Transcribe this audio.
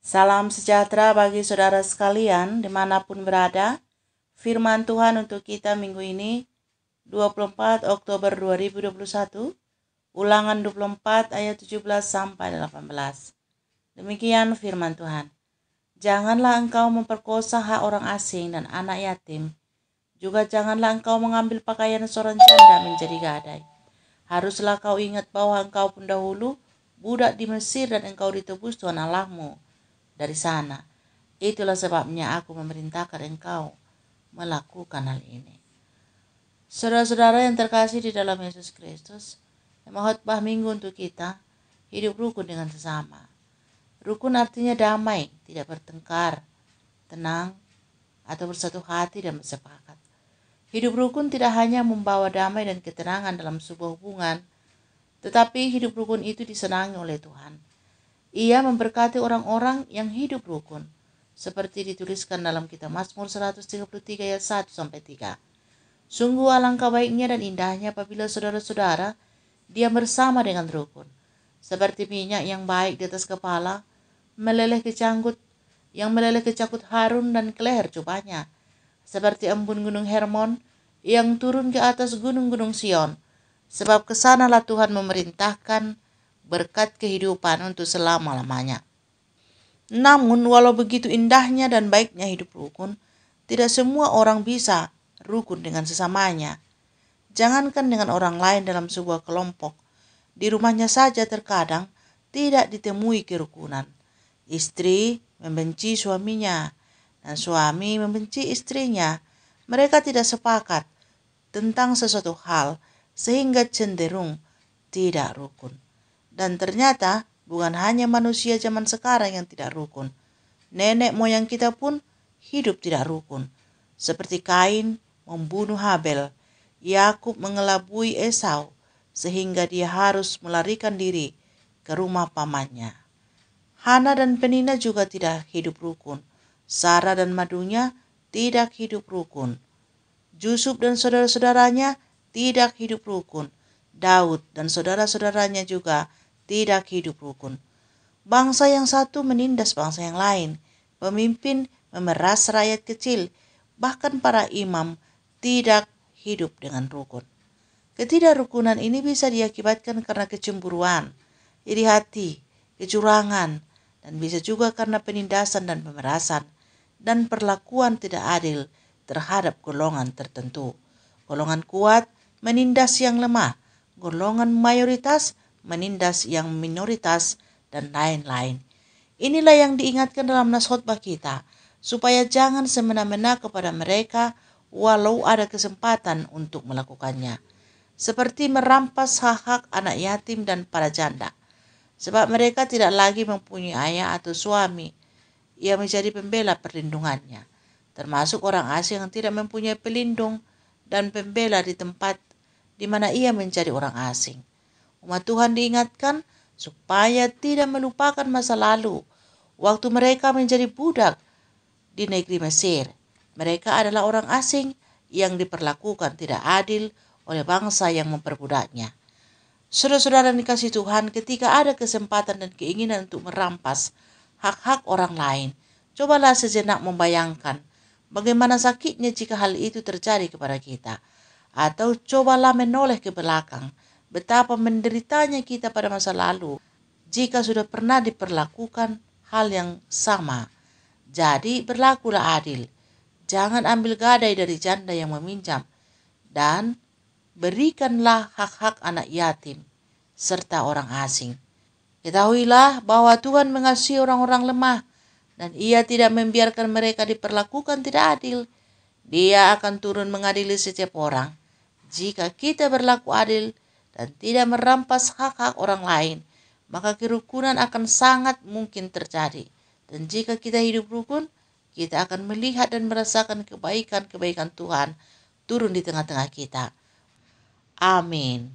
Salam sejahtera bagi saudara sekalian dimanapun berada. Firman Tuhan untuk kita minggu ini 24 Oktober 2021. Ulangan 24 ayat 17 sampai 18. Demikian firman Tuhan. Janganlah engkau memperkosa hak orang asing dan anak yatim. Juga janganlah engkau mengambil pakaian seorang janda menjadi gadai. Haruslah kau ingat bahwa engkau pun dahulu budak di Mesir dan engkau ditebus Tuhan Allahmu dari sana. Itulah sebabnya aku memerintahkan engkau melakukan hal ini. Saudara-saudara yang terkasih di dalam Yesus Kristus, khotbah minggu untuk kita, hidup rukun dengan sesama. Rukun artinya damai, tidak bertengkar, tenang, atau bersatu hati dan bersepakat. Hidup rukun tidak hanya membawa damai dan ketenangan dalam sebuah hubungan, tetapi hidup rukun itu disenangi oleh Tuhan. Ia memberkati orang-orang yang hidup rukun, seperti dituliskan dalam kitab Mazmur 133 ayat 1-3. Sungguh alangkah baiknya dan indahnya apabila saudara-saudara diam bersama dengan rukun, seperti minyak yang baik di atas kepala, meleleh ke janggut, yang meleleh ke jakut Harun dan ke leher jubahnya, seperti embun gunung Hermon yang turun ke atas gunung-gunung Sion, sebab kesanalah Tuhan memerintahkan berkat kehidupan untuk selama-lamanya. Namun walau begitu indahnya dan baiknya hidup rukun, tidak semua orang bisa rukun dengan sesamanya. Jangankan dengan orang lain dalam sebuah kelompok, di rumahnya saja terkadang tidak ditemui kerukunan. Istri membenci suaminya dan suami membenci istrinya. Mereka tidak sepakat tentang sesuatu hal sehingga cenderung tidak rukun. Dan ternyata bukan hanya manusia zaman sekarang yang tidak rukun. Nenek moyang kita pun hidup tidak rukun. Seperti Kain membunuh Habel, Yakub mengelabui Esau sehingga dia harus melarikan diri ke rumah pamannya. Hana dan Penina juga tidak hidup rukun. Sarah dan madunya tidak hidup rukun. Yusuf dan saudara-saudaranya tidak hidup rukun. Daud dan saudara-saudaranya juga tidak hidup rukun. Bangsa yang satu menindas bangsa yang lain. Pemimpin memeras rakyat kecil. Bahkan para imam tidak hidup dengan rukun. Ketidakrukunan ini bisa diakibatkan karena kecemburuan, iri hati, kecurangan, dan bisa juga karena penindasan dan pemerasan, dan perlakuan tidak adil terhadap golongan tertentu. Golongan kuat menindas yang lemah, golongan mayoritas menindas yang minoritas, dan lain-lain. Inilah yang diingatkan dalam nas khotbah kita, supaya jangan semena-mena kepada mereka walau ada kesempatan untuk melakukannya. Seperti merampas hak-hak anak yatim dan para janda. Sebab mereka tidak lagi mempunyai ayah atau suami yang menjadi pembela perlindungannya. Termasuk orang asing yang tidak mempunyai pelindung dan pembela di tempat di mana ia menjadi orang asing. Umat Tuhan diingatkan supaya tidak melupakan masa lalu, waktu mereka menjadi budak di negeri Mesir. Mereka adalah orang asing yang diperlakukan tidak adil oleh bangsa yang memperbudaknya. Saudara-saudara yang dikasihi Tuhan, ketika ada kesempatan dan keinginan untuk merampas hak-hak orang lain, cobalah sejenak membayangkan bagaimana sakitnya jika hal itu terjadi kepada kita. Atau cobalah menoleh ke belakang, betapa menderitanya kita pada masa lalu jika sudah pernah diperlakukan hal yang sama. Jadi berlakulah adil. Jangan ambil gadai dari janda yang meminjam, dan berikanlah hak-hak anak yatim serta orang asing. Ketahuilah bahwa Tuhan mengasihi orang-orang lemah, dan Ia tidak membiarkan mereka diperlakukan tidak adil. Dia akan turun mengadili setiap orang. Jika kita berlaku adil dan tidak merampas hak-hak orang lain, maka kerukunan akan sangat mungkin terjadi. Dan jika kita hidup rukun, kita akan melihat dan merasakan kebaikan-kebaikan Tuhan turun di tengah-tengah kita. Amin.